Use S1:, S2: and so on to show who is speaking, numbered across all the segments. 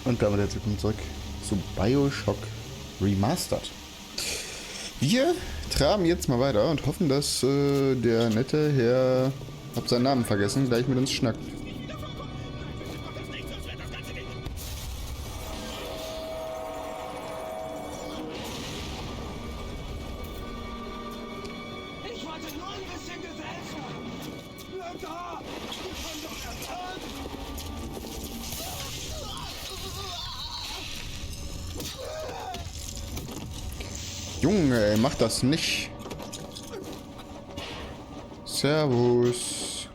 S1: Und damit herzlich willkommen zurück zu BioShock Remastered. Wir traben jetzt mal weiter und hoffen, dass der nette Herr, hab seinen Namen vergessen, gleich mit uns schnackt.
S2: Ich wollte nur ein bisschen Gefällt haben. Bleib da! Wir können doch ertragen!
S1: Junge, mach das nicht. Servus.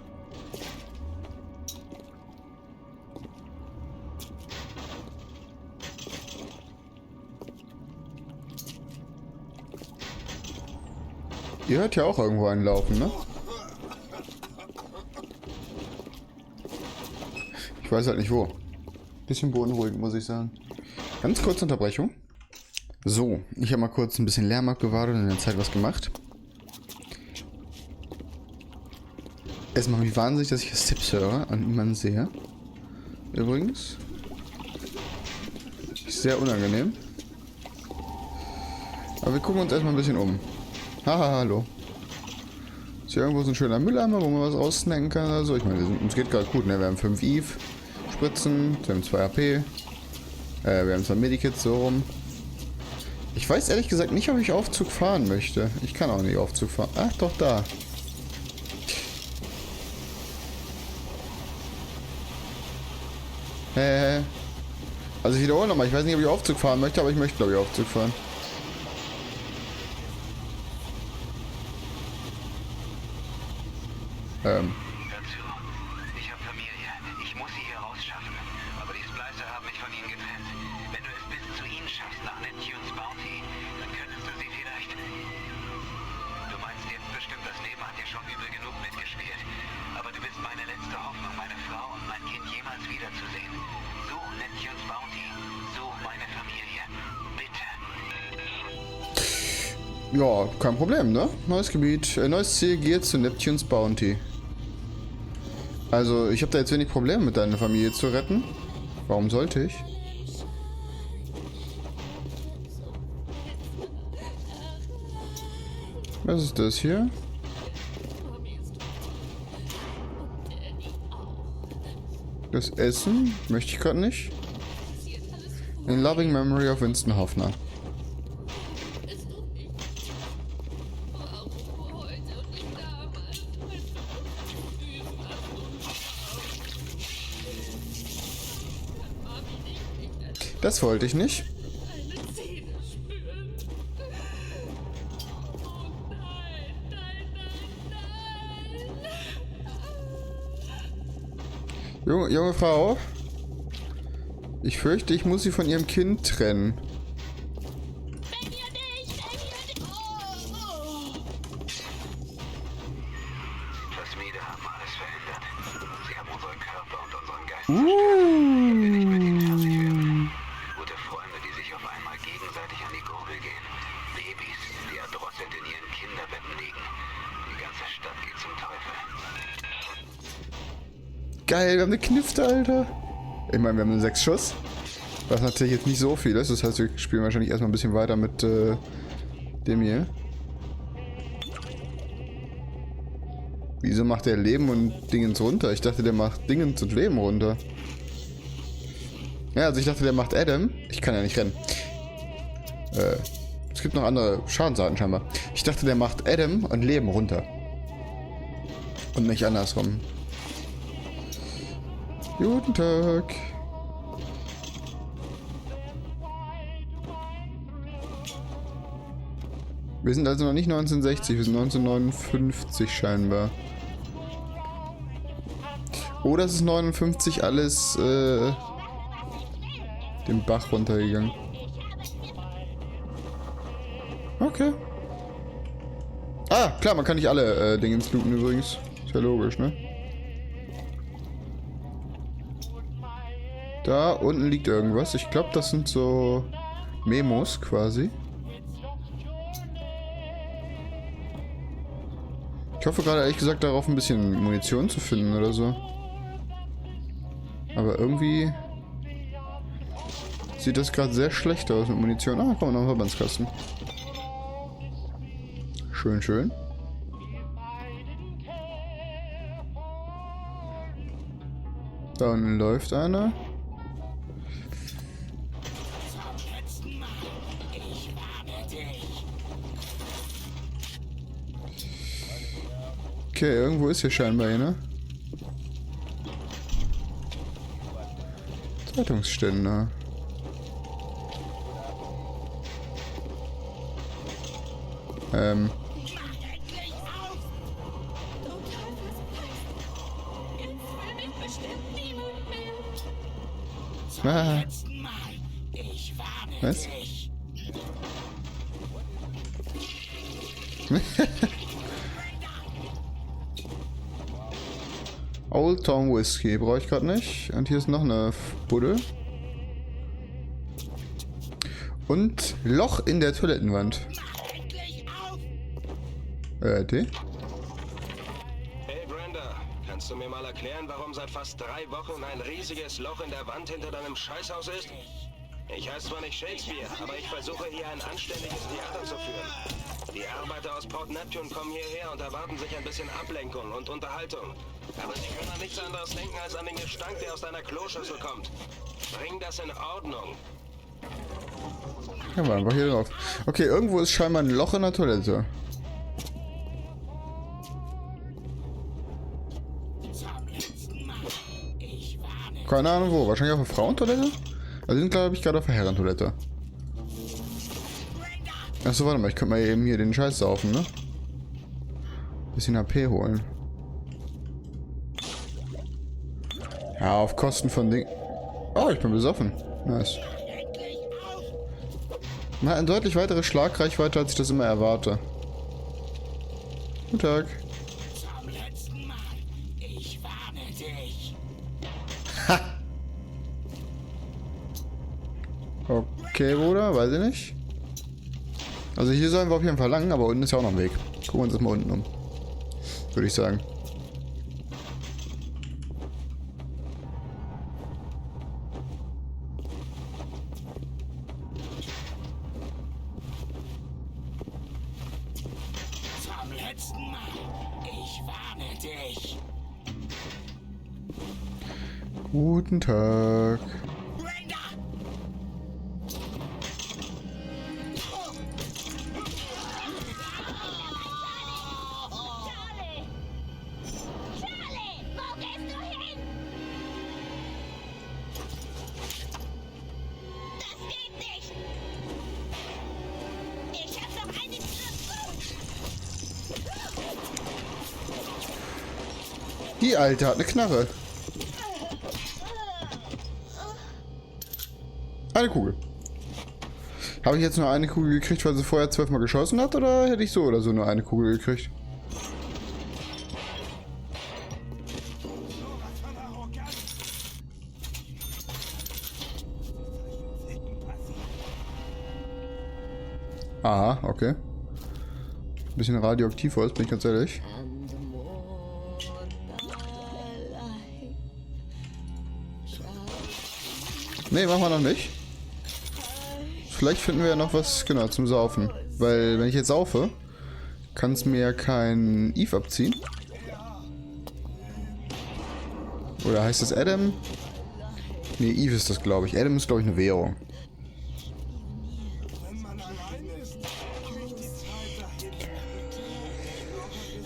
S1: Ihr hört ja auch irgendwo einen laufen, ne? Ich weiß halt nicht wo. Bisschen beunruhigend, muss ich sagen. Ganz kurze Unterbrechung. So, ich habe mal kurz ein bisschen Lärm abgewahrt und in der Zeit was gemacht. Es macht mich wahnsinnig, dass ich das Tipps höre und niemanden sehe. Übrigens. Ist sehr unangenehm. Aber wir gucken uns erstmal ein bisschen um. Haha, hallo. Ist hier irgendwo so ein schöner Mülleimer, wo man was raussnacken kann oder so? Ich meine, uns geht gerade gut, ne? Wir haben 5 Eve Spritzen, wir haben 2 AP. Wir haben 2 Medikits so rum. Ich weiß ehrlich gesagt nicht, ob ich Aufzug fahren möchte. Ich kann auch nicht Aufzug fahren. Ach, doch, da. Also ich wiederhole nochmal. Ich weiß nicht, ob ich Aufzug fahren möchte, aber ich möchte, glaube ich, Aufzug fahren.
S3: Hör zu. Ich habe Familie. Ich muss sie hier rausschaffen. Aber die Splicer haben mich von ihnen getrennt. Wenn du es bis zu ihnen schaffst, nach Neptunes Bounty, dann könntest du sie vielleicht... Du meinst jetzt bestimmt, das Leben hat dir schon übel genug mitgespielt. Aber du bist meine letzte Hoffnung, meine Frau und mein Kind jemals wiederzusehen. Such Neptunes Bounty. Such meine Familie. Bitte.
S1: Ja, kein Problem, ne? Neues Gebiet, neues Ziel geht zu Neptunes Bounty. Also, ich habe da jetzt wenig Probleme mit deiner Familie zu retten. Warum sollte ich? Was ist das hier? Das Essen möchte ich gerade nicht. In Loving Memory of Winston Hoffner. Das wollte ich nicht. Junge Frau, ich fürchte, ich muss sie von ihrem Kind trennen.
S3: Schmiede haben alles verändert. Sie haben unseren Körper und unseren Geist zerstört. Wenn wir nicht mit ihnen fertig werden. Gute Freunde, die sich auf einmal gegenseitig an die Gurgel gehen. Babys, die erdrosselt in ihren Kinderbetten liegen. Die ganze Stadt geht zum Teufel.
S1: Geil, wir haben eine Knifte, Alter. Ich meine, wir haben einen 6 Schuss. Was natürlich jetzt nicht so viel ist. Das heißt, wir spielen wahrscheinlich erstmal ein bisschen weiter mit dem hier. Wieso macht der Leben und Dingens runter? Ich dachte, der macht Dingens und Leben runter. Ja, also ich dachte, der macht Adam. Ich kann ja nicht rennen. Es gibt noch andere Schadensarten scheinbar. Ich dachte, der macht Adam und Leben runter. Und nicht andersrum. Guten Tag. Wir sind also noch nicht 1960, wir sind 1959 scheinbar. Oder es ist 59 alles den Bach runtergegangen. Okay. Ah, klar, man kann nicht alle Dingens looten übrigens. Ist ja logisch, ne? Da unten liegt irgendwas. Ich glaube, das sind so Memos quasi. Ich hoffe gerade ehrlich gesagt darauf, ein bisschen Munition zu finden oder so. Aber irgendwie sieht das gerade sehr schlecht aus mit Munition. Ah, komm, noch ein Verbandskasten. Schön, schön. Da unten läuft einer. Okay, irgendwo ist hier scheinbar einer. Zeitungsständer. Ah. Was? Old Town Whiskey brauche ich gerade nicht. Und hier ist noch eine Bude. Und Loch in der Toilettenwand. Die?
S4: Hey Brenda, kannst du mir mal erklären, warum seit fast 3 Wochen ein riesiges Loch in der Wand hinter deinem Scheißhaus ist? Ich heiße zwar nicht Shakespeare, aber ich versuche hier ein anständiges Theater zu führen. Die Arbeiter aus Port Neptune kommen hierher und erwarten sich ein bisschen Ablenkung und Unterhaltung. Aber sie können an nichts anderes denken als an den Gestank, der aus deiner Kloschüssel kommt. Bring das in Ordnung.
S1: Ja, war einfach hier drauf. Okay, irgendwo ist scheinbar ein Loch in der Toilette. Keine Ahnung wo. Wahrscheinlich auf der Frauentoilette? Also sind, glaube ich, gerade auf der Herrentoilette. Achso, warte mal. Ich könnte mal eben hier den Scheiß saufen, ne? Bisschen HP holen. Ja, auf Kosten von Ding. Oh, ich bin besoffen. Nice. Na, eine deutlich weitere Schlagreichweite, als ich das immer erwarte. Guten Tag. Ha! Okay, Bruder, weiß ich nicht. Also hier sollen wir auf jeden Fall lang, aber unten ist ja auch noch ein Weg. Gucken wir uns das mal unten um. Würde ich sagen.
S2: Zum letzten Mal. Ich warne dich.
S1: Guten Tag. Die Alte hat eine Knarre. Eine Kugel. Habe ich jetzt nur eine Kugel gekriegt, weil sie vorher 12-mal geschossen hat, oder hätte ich so oder so nur eine Kugel gekriegt? Aha, okay. Bisschen radioaktiv aus, bin ich ganz ehrlich. Nee, machen wir noch nicht. Vielleicht finden wir ja noch was, genau, zum Saufen. Weil, wenn ich jetzt saufe, kann es mir kein Eve abziehen. Oder heißt das Adam? Nee, Eve ist das, glaube ich. Adam ist, glaube ich, eine Währung.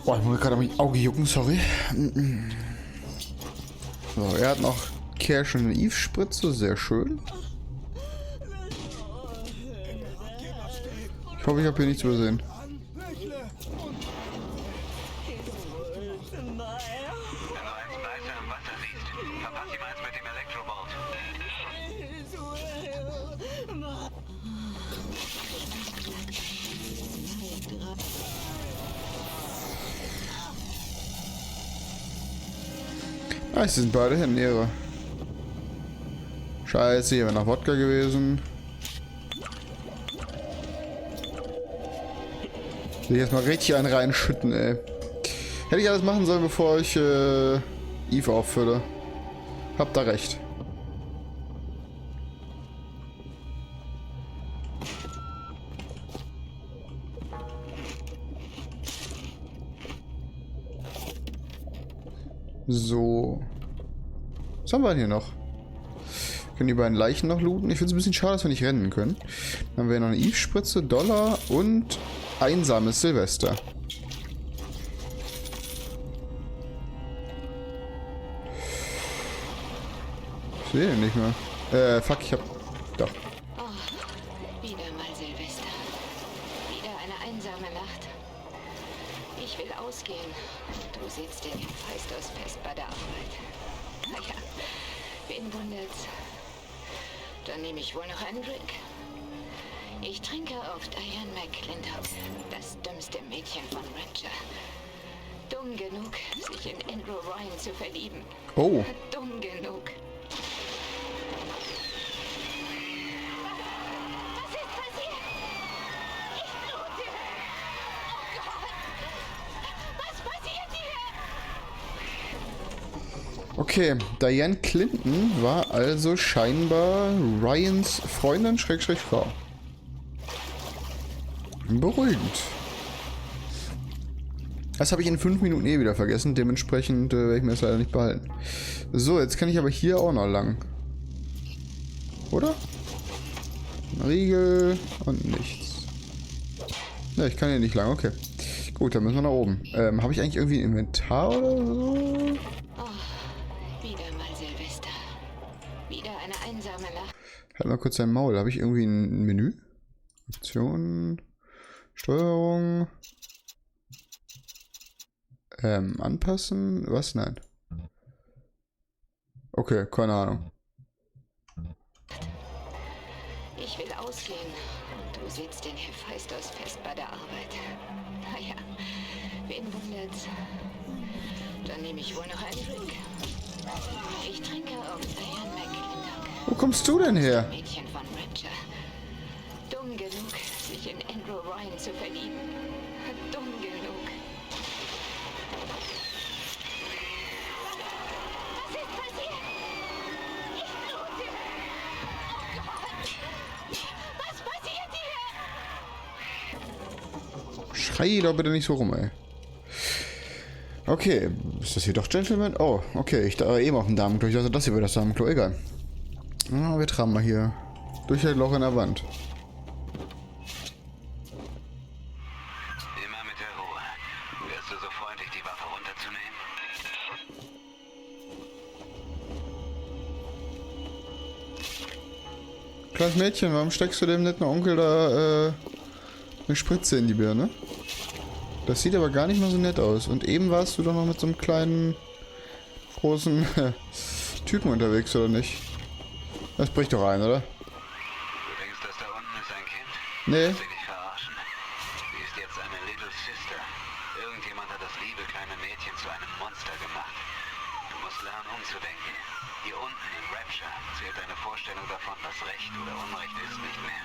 S1: Boah, ich muss gerade mein Auge jucken, sorry. So, er hat noch Cash und eine Eve-Spritze, sehr schön. Ich hoffe, ich habe hier nichts übersehen. Ah, sie sind beide in Ehre. Scheiße, hier wäre noch Wodka gewesen. Will ich jetzt mal richtig einen reinschütten, ey. Hätte ich alles machen sollen, bevor ich Eve auffülle. Habt da recht. So. Was haben wir denn hier noch? Wir können die beiden Leichen noch looten. Ich finde es ein bisschen schade, dass wir nicht rennen können. Dann haben wir noch eine Eve-Spritze, Dollar und einsames Silvester. Ich sehe den nicht mehr. Fuck, ich hab... Doch.
S5: Oh, wieder mal Silvester. Wieder eine einsame Nacht. Ich will ausgehen. Du sitzt in dem Feisthaus fest bei der Arbeit. Naja, wen wundert's? Dann nehme ich wohl noch einen Drink. Ich trinke auf Diane McClintock, das dümmste Mädchen von Rapture. Dumm genug, sich in Andrew Ryan zu verlieben.
S1: Oh.
S5: Dumm genug. Was ist passiert? Ich blute. Oh Gott. Was passiert hier?
S1: Okay, Diane Clinton war also scheinbar Ryans Freundin, Schrägstrich Frau. Beruhigend. Das habe ich in 5 Minuten eh wieder vergessen, dementsprechend werde ich mir das leider nicht behalten. So, jetzt kann ich aber hier auch noch lang. Oder? Ein Riegel und nichts. Ne, ich kann hier nicht lang, okay. Gut, dann müssen wir nach oben. Habe ich eigentlich irgendwie ein Inventar oder so?
S5: Wieder mal Silvester. Wieder eine einsame Nacht.
S1: Halt mal kurz dein Maul. Habe ich irgendwie ein Menü? Optionen. Steuerung. Anpassen? Was? Nein. Okay, keine Ahnung.
S5: Ich will ausgehen. Und du sitzt in Hephaistos fest bei der Arbeit. Naja, wen wundert's? Dann nehme ich wohl noch einen Drink. Ich trinke auf Diane McClintock.
S1: Wo kommst du denn her?
S5: Mädchen von Rapture. Dumm genug, sich in Andrew Ryan zu verlieben. Dumm genug. Was ist passiert? Ich blute. Oh Gott. Was passiert hier?
S1: Schrei doch bitte nicht so rum, ey. Okay, ist das hier doch Gentleman? Oh, okay, ich da eben auf dem Damenklo. Ich dachte, das hier wäre das Damenklo. Egal. Ah, wir tragen mal hier durch ein Loch in der Wand.
S3: Immer mit der Ruhe. Wärst du so freundlich, die Waffe runterzunehmen?
S1: Kleines Mädchen, warum steckst du dem netten Onkel da eine Spritze in die Birne? Das sieht aber gar nicht mal so nett aus. Und eben warst du doch noch mit so einem kleinen, großen Typen unterwegs, oder nicht? Das bricht doch ein, oder?
S3: Du denkst, das da unten ist ein Kind?
S1: Nee.
S3: Willst du dich verarschen? Sie ist jetzt eine Little Sister. Irgendjemand hat das liebe kleine Mädchen zu einem Monster gemacht. Du musst lernen, umzudenken. Hier unten in Rapture zählt deine Vorstellung davon, was Recht oder Unrecht ist, nicht mehr.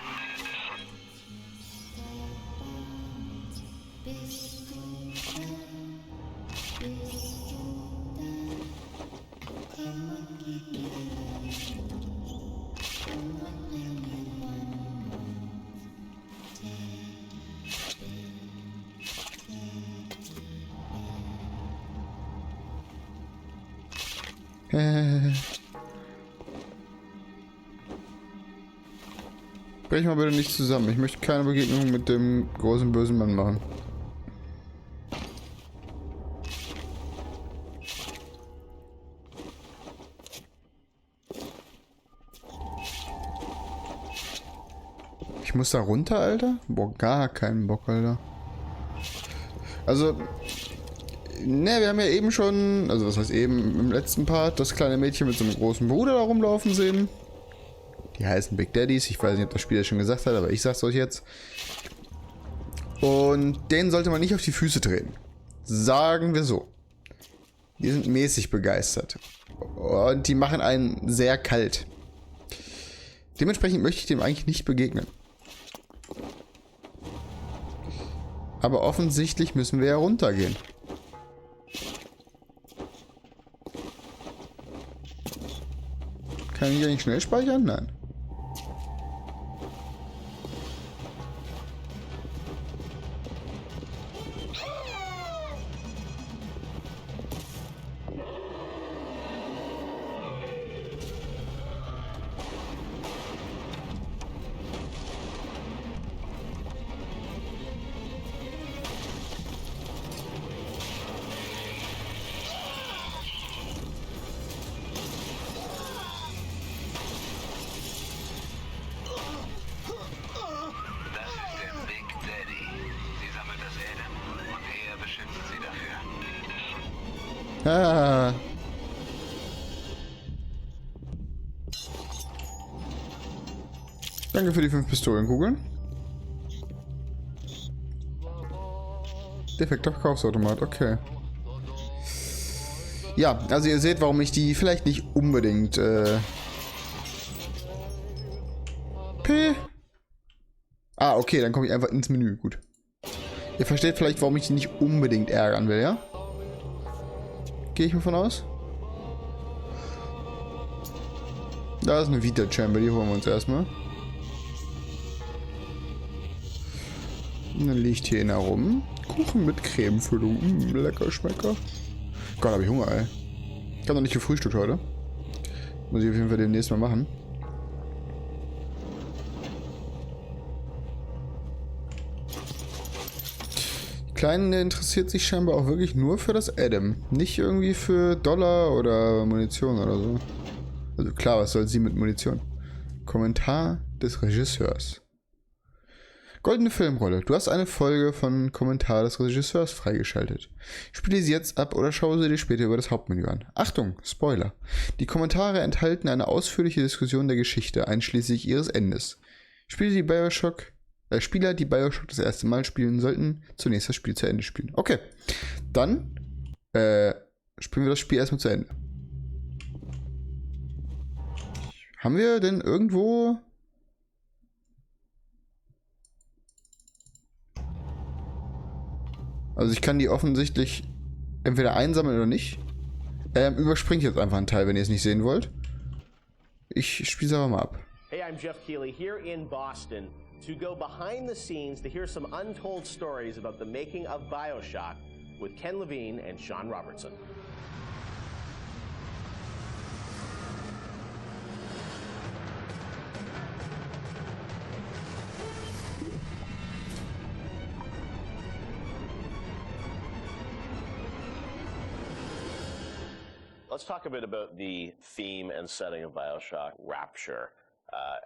S1: Brech mal bitte nicht zusammen. Ich möchte keine Begegnung mit dem großen bösen Mann machen. Ich muss da runter, Alter? Boah, gar keinen Bock, Alter. Also, ne, wir haben ja eben schon, also was heißt eben, im letzten Part das kleine Mädchen mit so einem großen Bruder da rumlaufen sehen. Die heißen Big Daddies. Ich weiß nicht, ob das Spiel das schon gesagt hat, aber ich sag's euch jetzt. Und denen sollte man nicht auf die Füße treten. Sagen wir so. Die sind mäßig begeistert. Und die machen einen sehr kalt. Dementsprechend möchte ich dem eigentlich nicht begegnen. Aber offensichtlich müssen wir ja runtergehen. Kann ich eigentlich schnell speichern? Nein. Ah. Danke für die 5 Pistolenkugeln. Defekter Verkaufsautomat, okay. Ja, also ihr seht, warum ich die vielleicht nicht unbedingt Ah, okay, dann komme ich einfach ins Menü, gut. Ihr versteht vielleicht, warum ich die nicht unbedingt ärgern will, ja? Gehe ich mal von aus? Da ist eine Vita-Chamber, die holen wir uns erstmal. Und dann liegt hier einer rum. Kuchen mit Cremefüllung. Lecker Schmecker. Gott, hab ich Hunger, ey. Ich hab noch nicht gefrühstückt heute. Muss ich auf jeden Fall demnächst mal machen. Die Kleine interessiert sich scheinbar auch wirklich nur für das Adam. Nicht irgendwie für Dollar oder Munition oder so. Also klar, was soll sie mit Munition? Kommentar des Regisseurs. Goldene Filmrolle. Du hast eine Folge von Kommentar des Regisseurs freigeschaltet. Spiele sie jetzt ab oder schaue sie dir später über das Hauptmenü an. Achtung, Spoiler. Die Kommentare enthalten eine ausführliche Diskussion der Geschichte, einschließlich ihres Endes. Spieler, die BioShock das erste Mal spielen, sollten zunächst das Spiel zu Ende spielen. Okay, dann spielen wir das Spiel erstmal zu Ende. Haben wir denn irgendwo... Also ich kann die offensichtlich entweder einsammeln oder nicht. Überspringt jetzt einfach einen Teil, wenn ihr es nicht sehen wollt. Ich spiele es aber mal ab.
S6: Hey, I'm Jeff Keighley here in Boston to go behind the scenes to hear some untold stories about the making of BioShock with Ken Levine and Sean Robertson. Let's talk a bit about the theme and setting of BioShock Rapture.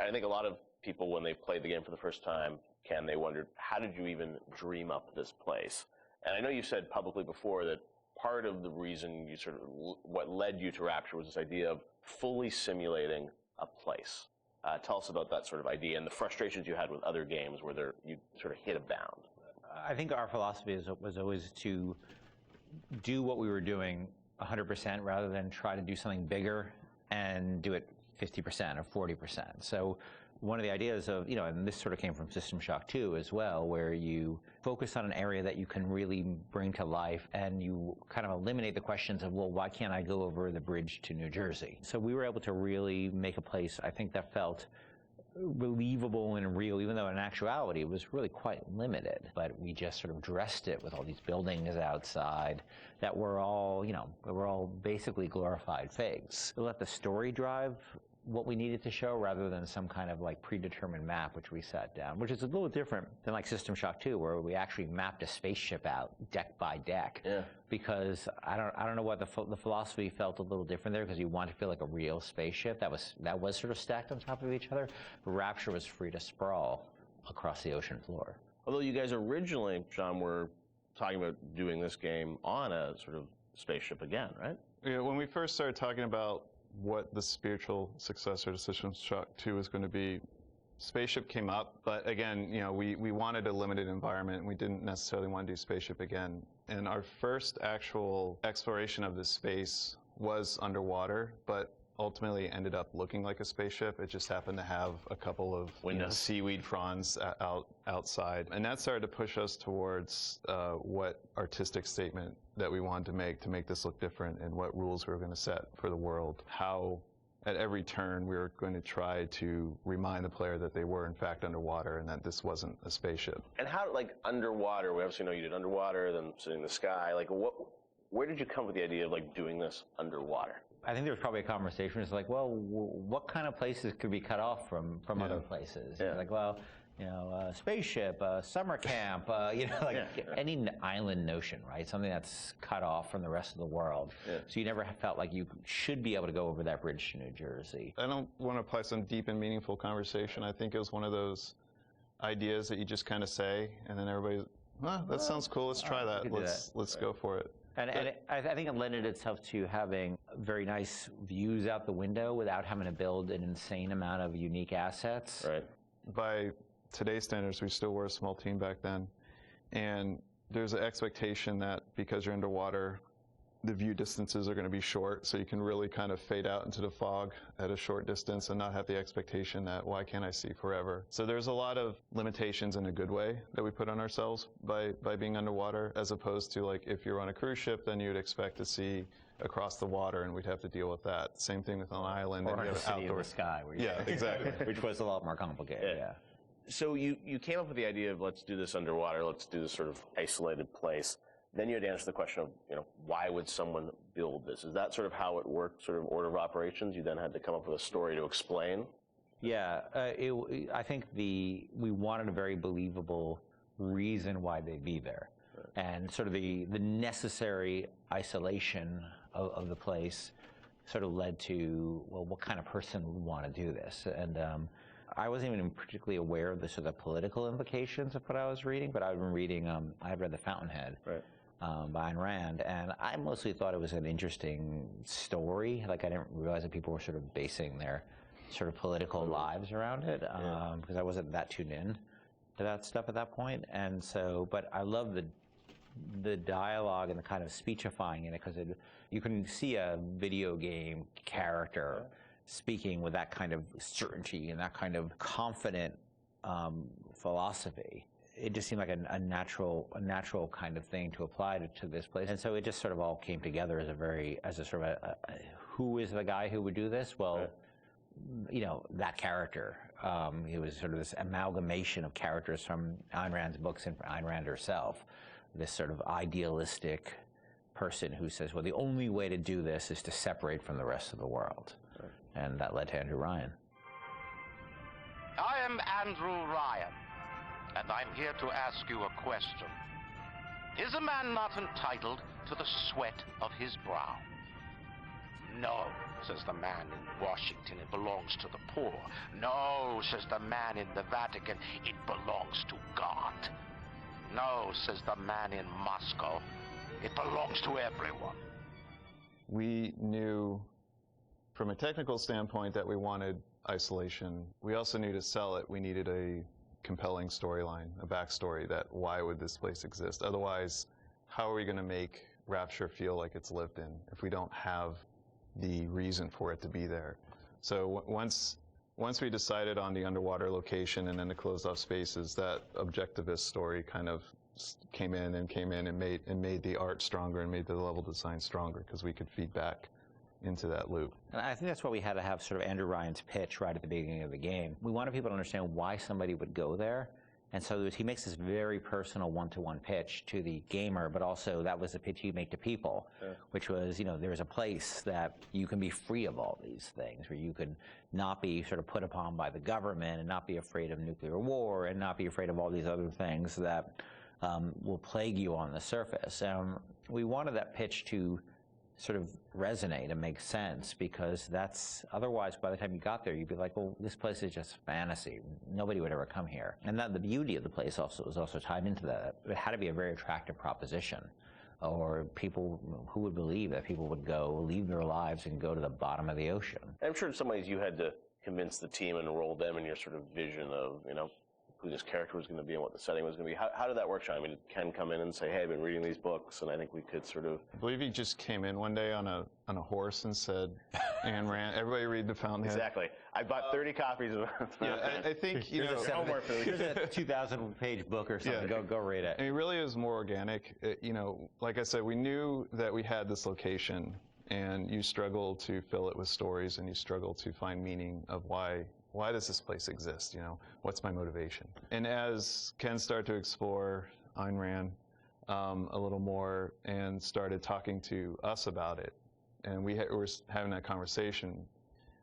S6: I think a lot of people, when they played the game for the first time, Ken, they wondered, how did you even dream up this place? And I know you've said publicly before that part of the reason you sort of, what led you to Rapture was this idea of fully simulating a place. Tell us about that sort of idea and the frustrations you had with other games where you sort of hit a bound.
S7: I think our philosophy was always to do what we were doing 100% rather than try to do something bigger and do it 50% or 40%. So one of the ideas of, and this sort of came from System Shock 2 as well, where you focus on an area that you can really bring to life and you kind of eliminate the questions of, well, why can't I go over the bridge to New Jersey? So we were able to really make a place, I think, that felt believable and real, even though in actuality it was really quite limited. But we just sort of dressed it with all these buildings outside that were all, were all basically glorified fakes. We let the story drive what we needed to show rather than some kind of like predetermined map which we set down, which is a little different than like System Shock 2, where we actually mapped a spaceship out deck by deck. Yeah. Because I don't know what the philosophy felt a little different there, because you want to feel like a real spaceship that was sort of stacked on top of each other. But Rapture was free to sprawl across the ocean floor.
S6: Although you guys originally, John, were talking about doing this game on a sort of spaceship again, right?
S8: Yeah, when we first started talking about what the spiritual successor to System Shock 2 was going to be, Spaceship came up, but again, we wanted a limited environment and we didn't necessarily want to do Spaceship again. And our first actual exploration of this space was underwater, but ultimately ended up looking like a spaceship. It just happened to have a couple of seaweed fronds outside. And that started to push us towards what artistic statement that we wanted to make this look different, and what rules we were going to set for the world. How at every turn we were going to try to remind the player that they were in fact underwater and that this wasn't a spaceship.
S6: And how, like, underwater, we obviously know you did underwater, then sitting in the sky, like where did you come with the idea of like doing this underwater?
S7: I think there was probably a conversation. It's like, well, what kind of places could be cut off from other places? Yeah. Like, well, spaceship, summer camp, any island notion, right? Something that's cut off from the rest of the world. Yeah. So you never felt like you should be able to go over that bridge to New Jersey.
S8: I don't want to apply some deep and meaningful conversation. I think it was one of those ideas that you just kind of say, and then everybody, that sounds cool. Let's try that. Let's go for it.
S7: And I think it lended itself to having very nice views out the window without having to build an insane amount of unique assets.
S6: Right.
S8: By today's standards, we still were a small team back then. And there's an expectation that because you're underwater, the view distances are going to be short, so you can really kind of fade out into the fog at a short distance and not have the expectation that, why can't I see forever? So there's a lot of limitations in a good way that we put on ourselves by being underwater, as opposed to, like, if you're on a cruise ship, then you'd expect to see across the water, and we'd have to deal with that. Same thing with an island.
S7: Or a city in the sky.
S8: Yeah, exactly.
S7: Which was a lot more complicated, yeah.
S6: So you came up with the idea of, let's do this underwater, let's do this sort of isolated place. Then you had to answer the question of, why would someone build this? Is that sort of how it worked, sort of order of operations? You then had to come up with a story to explain?
S7: Yeah, I think we wanted a very believable reason why they'd be there. Right. And sort of the necessary isolation of the place sort of led to, well, what kind of person would want to do this? And I wasn't even particularly aware of the sort of political implications of what I was reading, but I've been reading, I had read The Fountainhead. Right. By Ayn Rand, and I mostly thought it was an interesting story. Like, I didn't realize that people were sort of basing their sort of political lives around it, because I wasn't that tuned in to that stuff at that point. And so, but I love the dialogue and the kind of speechifying in it, because you can see a video game character speaking with that kind of certainty and that kind of confident philosophy. It just seemed like a natural kind of thing to apply to this place, and so it just sort of all came together as a sort of who is the guy who would do this? Well, that character. It was sort of this amalgamation of characters from Ayn Rand's books and Ayn Rand herself. This sort of idealistic person who says, well, the only way to do this is to separate from the rest of the world, and that led to Andrew Ryan.
S9: I am Andrew Ryan, and I'm here to ask you a question. Is a man not entitled to the sweat of his brow? No, says the man in Washington, it belongs to the poor. No, says the man in the Vatican, it belongs to God. No, says the man in Moscow, it belongs to everyone.
S8: We knew from a technical standpoint that we wanted isolation. We also knew to sell it, we needed a compelling storyline, a backstory that why would this place exist? Otherwise, how are we going to make Rapture feel like it's lived in if we don't have the reason for it to be there? So once we decided on the underwater location and then the closed off spaces, that objectivist story kind of came in and made the art stronger and made the level design stronger, because we could feed back into that loop.
S7: And I think that's why we had to have sort of Andrew Ryan's pitch right at the beginning of the game. We wanted people to understand why somebody would go there. And so he makes this very personal one-to-one pitch to the gamer, but also that was the pitch he'd make to people, which was, there's a place that you can be free of all these things, where you can not be sort of put upon by the government and not be afraid of nuclear war and not be afraid of all these other things that will plague you on the surface. We wanted that pitch to sort of resonate and make sense, because otherwise by the time you got there, you'd be like, well, this place is just fantasy. Nobody would ever come here. And that the beauty of the place was also tied into that. It had to be a very attractive proposition, or people who would believe that people would leave their lives and go to the bottom of the ocean.
S6: I'm sure in some ways you had to convince the team and enroll them in your sort of vision of, who this character was going to be and what the setting was going to be. How did that work, Sean? I mean, did Ken come in and say, hey, I've been reading these books, and I think we could sort of...
S8: I believe he just came in one day on a horse and said, Ayn Rand, everybody read The Fountainhead.
S6: Exactly. I bought 30 copies of it.
S8: Yeah, I think,
S7: here's a 2,000-page book or something. Yeah. Go read it.
S8: I mean, it really is more organic. Like I said, we knew that we had this location, and you struggle to fill it with stories, and you struggle to find meaning of why does this place exist? What's my motivation? And as Ken started to explore Ayn Rand a little more and started talking to us about it, and we were having that conversation,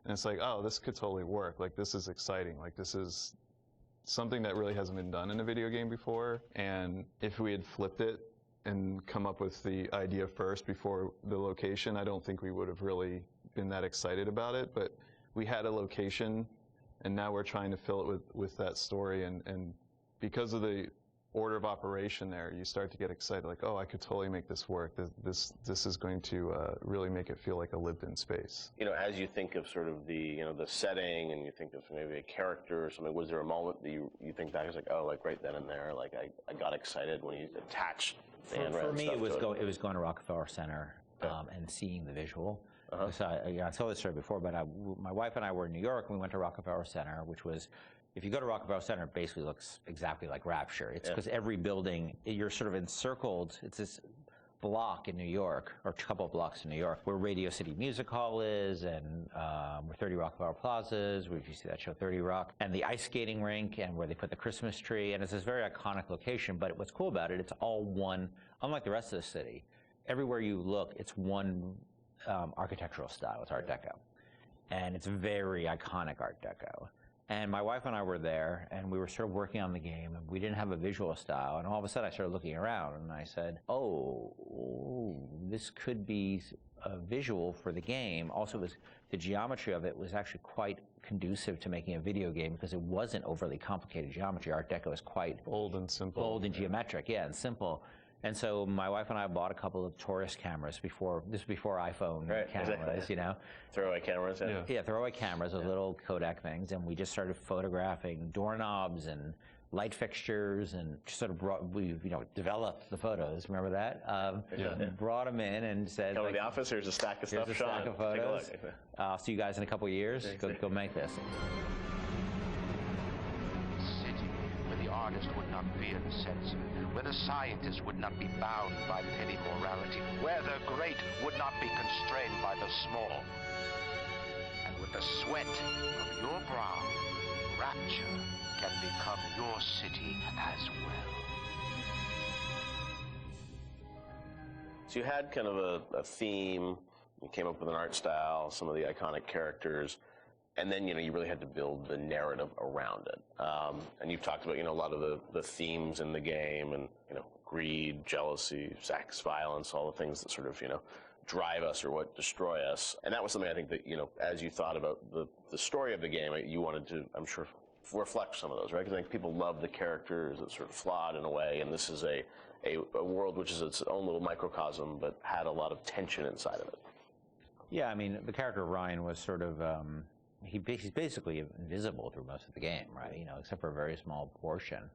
S8: and it's like, oh, this could totally work. Like, this is exciting. Like, this is something that really hasn't been done in a video game before. And if we had flipped it and come up with the idea first before the location, I don't think we would have really been that excited about it. But we had a location, and now we're trying to fill it with that story. And because of the order of operation there, you start to get excited, like, oh, I could totally make this work. This is going to really make it feel like a lived-in space.
S6: You know, as you think of sort of the the setting, and you think of maybe a character or something, was there a moment that you think back, it's like, oh, like right then and there, like I got excited when you attached the handwriting
S7: For me,
S6: stuff
S7: it was going to Rockefeller Center and seeing the visual. So I told this story before, but my wife and I were in New York, and we went to Rockefeller Center, which was, if you go to Rockefeller Center, it basically looks exactly like Rapture. It's because every building, you're sort of encircled. It's this block in New York, or a couple of blocks in New York, where Radio City Music Hall is, and where 30 Rockefeller Plaza is, where you see that show 30 Rock, and the ice skating rink, and where they put the Christmas tree, and it's this very iconic location. But what's cool about it, it's all one, unlike the rest of the city. Everywhere you look, it's one architectural style. It's Art Deco, and it's very iconic Art Deco. And my wife and I were there, and we were sort of working on the game, and we didn't have a visual style. And all of a sudden, I started looking around, and I said, oh, this could be a visual for the game. Also, the geometry of it was actually quite conducive to making a video game, because it wasn't overly complicated geometry. Art Deco is quite
S8: bold and simple.
S7: Bold and geometric, and simple. And so my wife and I bought a couple of tourist cameras before iPhone cameras, you know.
S6: Throwaway cameras,
S7: yeah, throwaway cameras, those little Kodak things, and we just started photographing doorknobs and light fixtures, and just sort of developed the photos. Remember that? Brought them in and said,
S6: come to the office, here's a stack of stuff,
S7: here's a stack of photos.
S6: Take a look.
S7: I'll see you guys in a couple of years. Go make this.
S9: Artist would not fear the censor, where the scientist would not be bound by petty morality, where the great would not be constrained by the small. And with the sweat of your brow, Rapture can become your city as well.
S6: So you had kind of a theme, you came up with an art style, some of the iconic characters, and then, you really had to build the narrative around it. And you've talked about, a lot of the themes in the game, and, greed, jealousy, sex, violence, all the things that sort of, drive us or what destroy us. And that was something I think that, as you thought about the story of the game, you wanted to, I'm sure, reflect some of those, right? Because I think people love the characters. It's sort of flawed in a way, and this is a world which is its own little microcosm, but had a lot of tension inside of it.
S7: Yeah, I mean, the character of Ryan was sort of, he's basically invisible through most of the game, right? Except for a very small portion.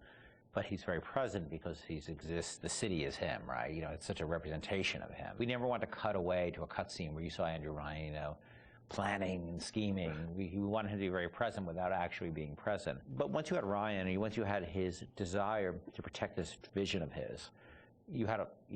S7: But he's very present because the city is him, right? It's such a representation of him. We never want to cut away to a cutscene where you saw Andrew Ryan, planning and scheming. We wanted him to be very present without actually being present. But once you had Ryan, and once you had his desire to protect this vision of his, you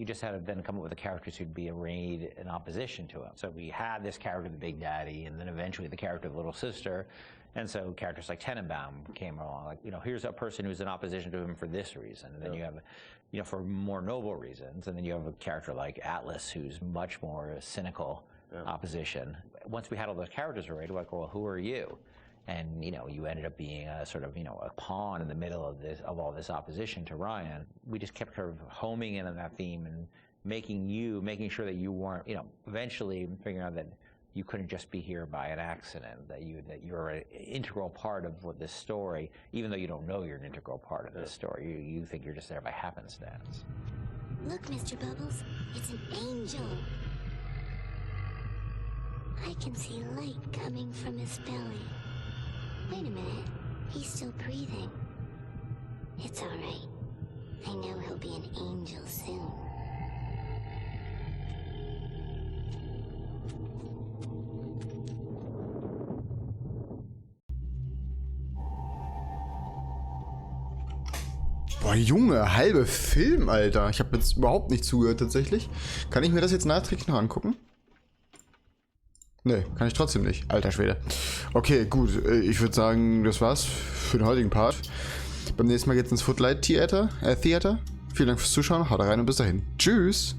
S7: just had to then come up with the characters who'd be arrayed in opposition to him. So we had this character, the Big Daddy, and then eventually the character of the Little Sister. And so characters like Tenenbaum came along, like, here's a person who's in opposition to him for this reason. And then you have, for more noble reasons. And then you have a character like Atlas, who's much more cynical opposition. Once we had all those characters arrayed, we're like, well, who are you? And, you ended up being a sort of, a pawn in the middle of all this opposition to Ryan. We just kept sort of homing in on that theme and making sure that you weren't, eventually figuring out that you couldn't just be here by an accident, that you're an integral part of this story, even though you don't know you're an integral part of this story. You think you're just there by happenstance.
S10: Look, Mr. Bubbles, it's an angel. I can see light coming from his belly. Wait a minute, he's still breathing. It's all right. I know he'll be an angel soon.
S1: Boah, Junge, halbe Film, Alter. Ich habe jetzt überhaupt nicht zugehört, tatsächlich. Kann ich mir das jetzt nachträglich noch angucken? Ne, kann ich trotzdem nicht. Alter Schwede. Okay, gut. Ich würde sagen, das war's für den heutigen Part. Beim nächsten Mal geht's ins Footlight Theater. Vielen Dank fürs Zuschauen. Haut rein und bis dahin. Tschüss.